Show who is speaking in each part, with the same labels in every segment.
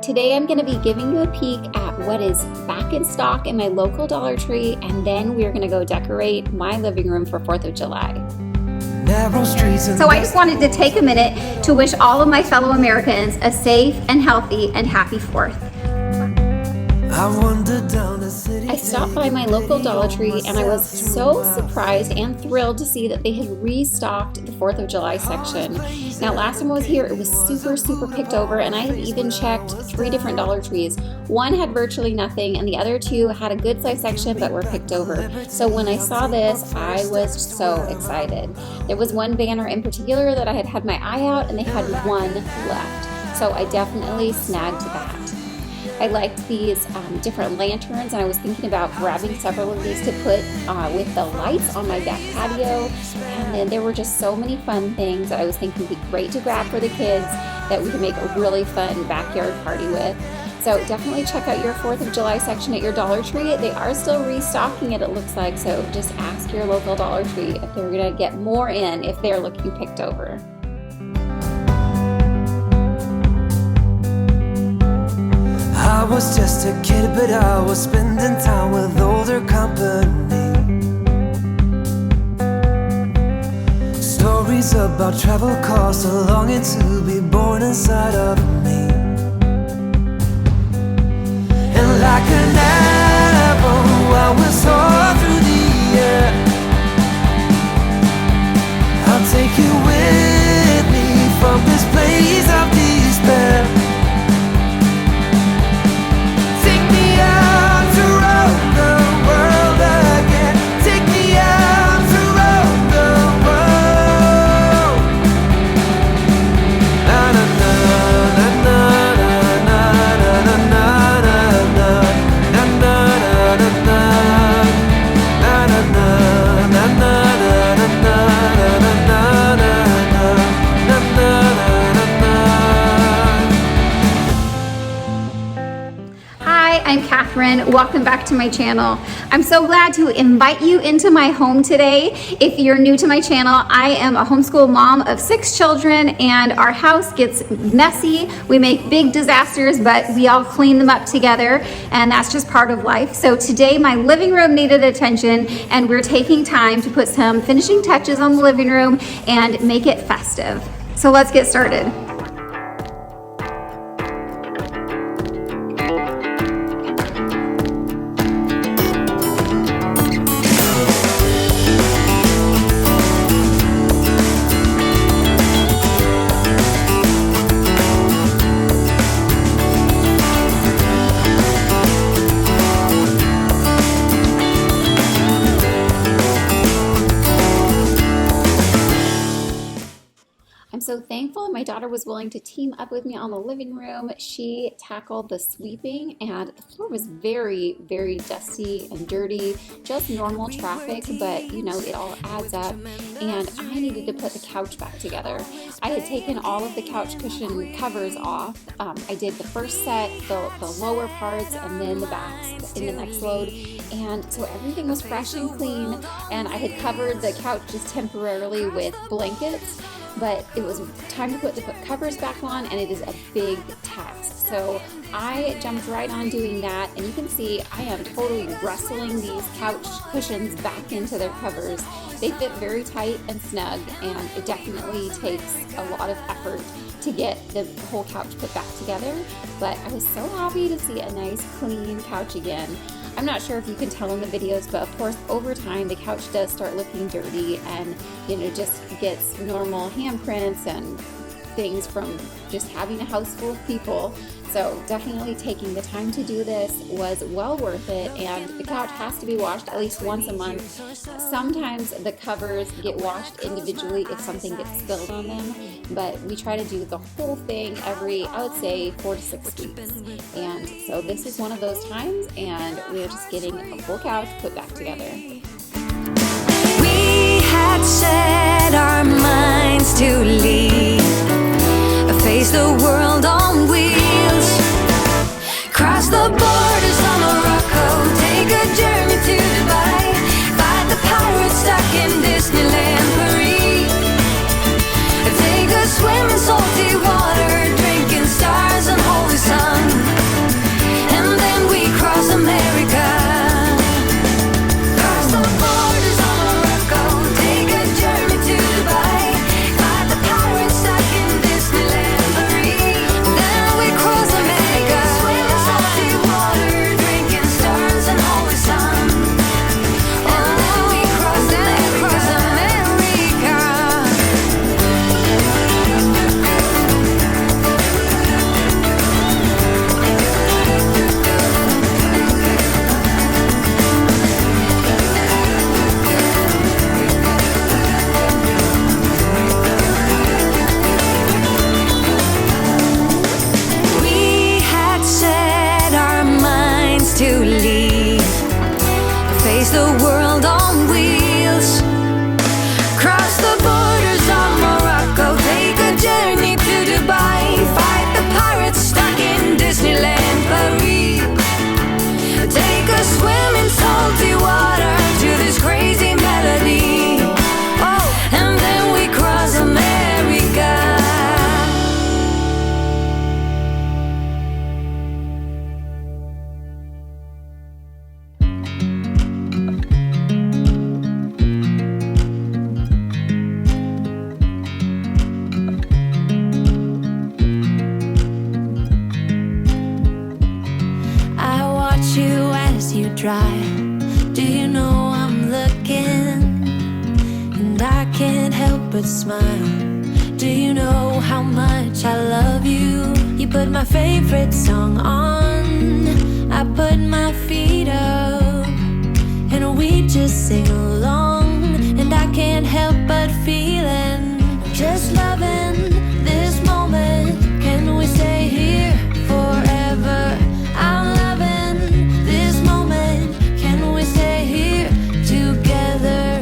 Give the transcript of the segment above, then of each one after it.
Speaker 1: Today I'm going to be giving you a peek at what is back in stock in my local Dollar Tree, and then we're going to go decorate my living room for 4th of July. So I just wanted to take a minute to wish all of my fellow Americans a safe and healthy and happy 4th. I stopped by my local Dollar Tree and I was so surprised and thrilled to see that they had restocked the 4th of July section. Now last time I was here it was super picked over, and I had even checked 3 different Dollar Trees. One had virtually nothing and the other 2 had a good size section but were picked over. So when I saw this I was so excited. There was one banner in particular that I had my eye out and they had one left. So I definitely snagged that. I liked these different lanterns, and I was thinking about grabbing several of these to put with the lights on my back patio. And then there were just so many fun things that I was thinking would be great to grab for the kids that we could make a really fun backyard party with. So definitely check out your 4th of July section at your Dollar Tree. They are still restocking it looks like, so just ask your local Dollar Tree if they're going to get more in if they're looking picked over.
Speaker 2: I was just a kid, but I was spending time with older company. Stories about travel costs, a longing to be born inside of me. And like an apple, I will soar through the air. I'll take you with me from this place of despair.
Speaker 1: Welcome back to my channel. I'm so glad to invite you into my home today. If you're new to my channel, I am a homeschool mom of 6 children, and our house gets messy. We make big disasters, but we all clean them up together, and that's just part of life. So today my living room needed attention, and we're taking time to put some finishing touches on the living room and make it festive. So let's get started. I'm so thankful my daughter was willing to team up with me on the living room. She tackled the sweeping, and the floor was very dusty and dirty, just normal traffic, but you know, it all adds up. And I needed to put the couch back together. I had taken all of the couch cushion covers off. I did the first set, the lower parts, and then the backs in the next load. And so everything was fresh and clean, and I had covered the couch just temporarily with blankets. But it was time to put the covers back on, and it is a big task. So I jumped right on doing that, and you can see I am totally wrestling these couch cushions back into their covers. They fit very tight and snug, and it definitely takes a lot of effort to get the whole couch put back together. But I was so happy to see a nice clean couch again. I'm not sure if you can tell in the videos, but of course over time the couch does start looking dirty, and you know, just gets normal handprints and things from just having a house full of people. So definitely taking the time to do this was well worth it, and the couch has to be washed at least once a month. Sometimes the covers get washed individually if something gets spilled on them, but we try to do the whole thing every, I would say, 4 to 6 weeks. And so this is one of those times, and we're just getting a full couch put back together.
Speaker 3: We had set our minds to leave, face the world on wheels, cross the borders on Morocco, take a journey to Dubai, fight the pirates stuck in Disneyland Paris, take a swim in salty water, drinking stars and holy sun. face the world on wheels. Cross the borders of Morocco, take a journey to Dubai, fight the pirates stuck in Disneyland Paris. Take a swim in salty water to this crazy melody. Oh, and then we cross America. Drive. Do you know I'm looking? And I can't help but smile. Do you know how much I love you? You put my favorite song on, I put my feet up, and we just sing along. And I can't help but feeling, just loving this moment. Can we stay here forever? I'm loving this moment. Can we stay here together?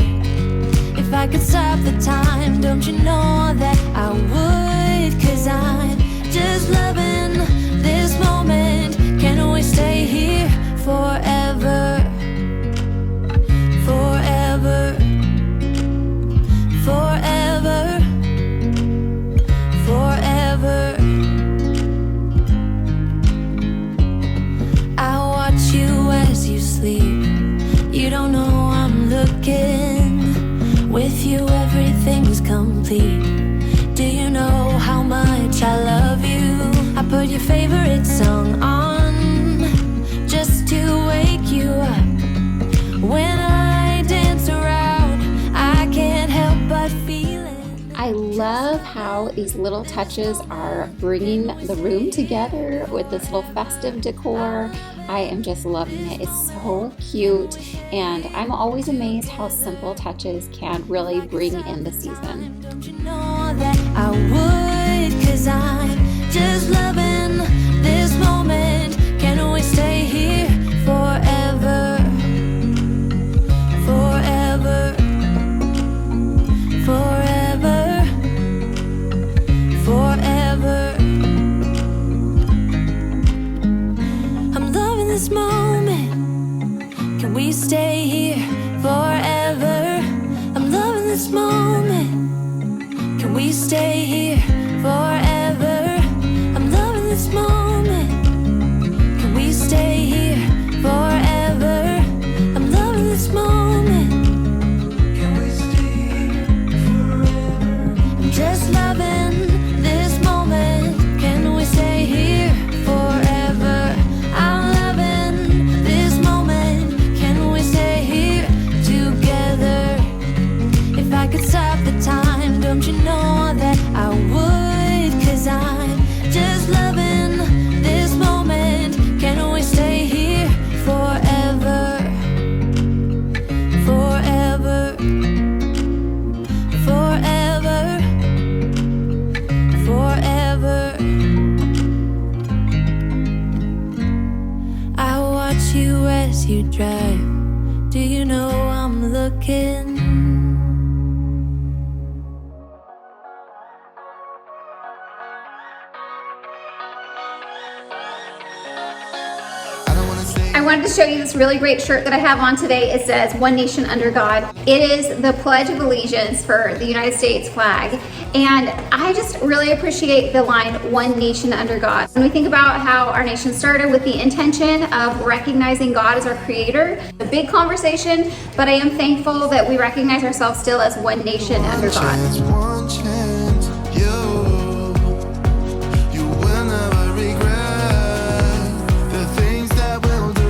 Speaker 3: If I could stop the time, don't you know that I would? 'Cause I'm just loving this moment. Can we stay here forever? Forever. Forever. Forever. I watch you as you sleep. You don't know I'm looking. With you everything's complete. Do you know how much I love you? I put your favorite song on just to wake you up. When I dance around, I can't help but feel it.
Speaker 1: I love how these little touches are bringing the room together with this little festive decor. I am just loving it. It's so cute, and I'm always amazed how simple touches can really bring in the season.
Speaker 3: Don't you know that I would? 'Cause I'm just loving this moment. Can we stay here forever? Forever. Forever. Forever. I'm loving this moment. Can we stay here forever? I'm loving this moment. Can we stay here forever? I'm loving this moment. Can we stay here forever? I'm loving this moment. Can we stay here forever? I'm just loving this moment. Can we stay here forever? I'm loving this moment. Can we stay here together? If I could stop the time, don't you know that I would? 'Cause I'm just loving this moment. Can we stay here forever? Forever. Forever. Forever. I watch you as you drive. Do you know I'm looking?
Speaker 1: I wanted to show you this really great shirt that I have on today. It says One Nation Under God. It is the Pledge of Allegiance for the United States flag. And I just really appreciate the line, One Nation Under God. When we think about how our nation started with the intention of recognizing God as our creator, a big conversation, but I am thankful that we recognize ourselves still as one nation under God.
Speaker 2: One chance, you will never regret the things that we'll do.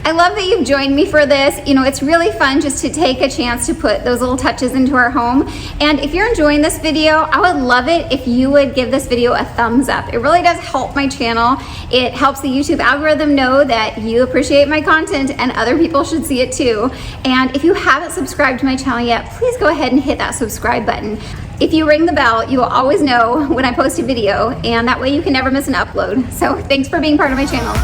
Speaker 1: I love that you've joined me for this. You know, it's really fun just to take a chance to put those little touches into our home. And if you're enjoying this video, I would love it if you would give this video a thumbs up. It really does help my channel. It helps the YouTube algorithm know that you appreciate my content and other people should see it too. And if you haven't subscribed to my channel yet, please go ahead and hit that subscribe button. If you ring the bell, you will always know when I post a video, and that way you can never miss an upload. So thanks for being part of my channel.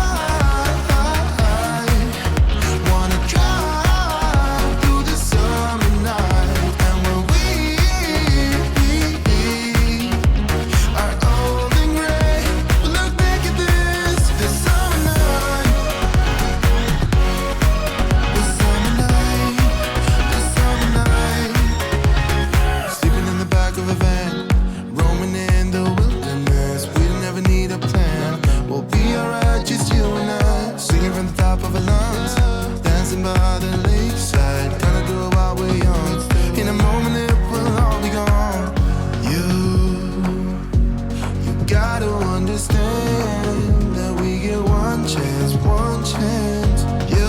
Speaker 2: understand that we get one chance, one chance. You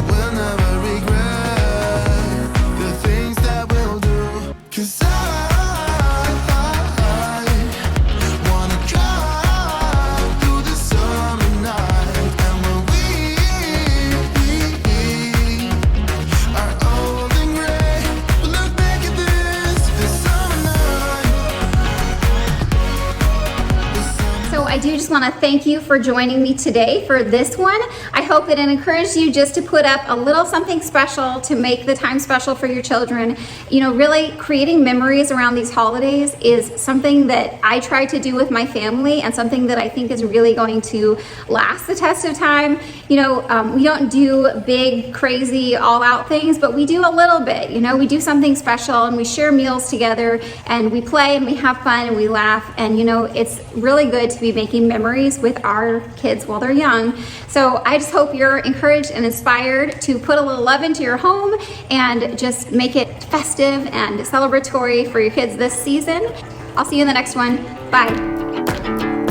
Speaker 2: will never regret the things that we'll do. 'Cause I wanna drive through the summer night. And when we are old and gray, we'll look back at this summer night.
Speaker 1: So I do just want to thank you for joining me today for this one. I hope that it encouraged you just to put up a little something special to make the time special for your children. You know, really creating memories around these holidays is something that I try to do with my family and something that I think is really going to last the test of time. You know, we don't do big, crazy, all-out things, but we do a little bit. You know, we do something special and we share meals together and we play and we have fun and we laugh. And, you know, it's really good to be making memories with our kids while they're young. So I just hope you're encouraged and inspired to put a little love into your home and just make it festive and celebratory for your kids this season. I'll see you in the next one. Bye.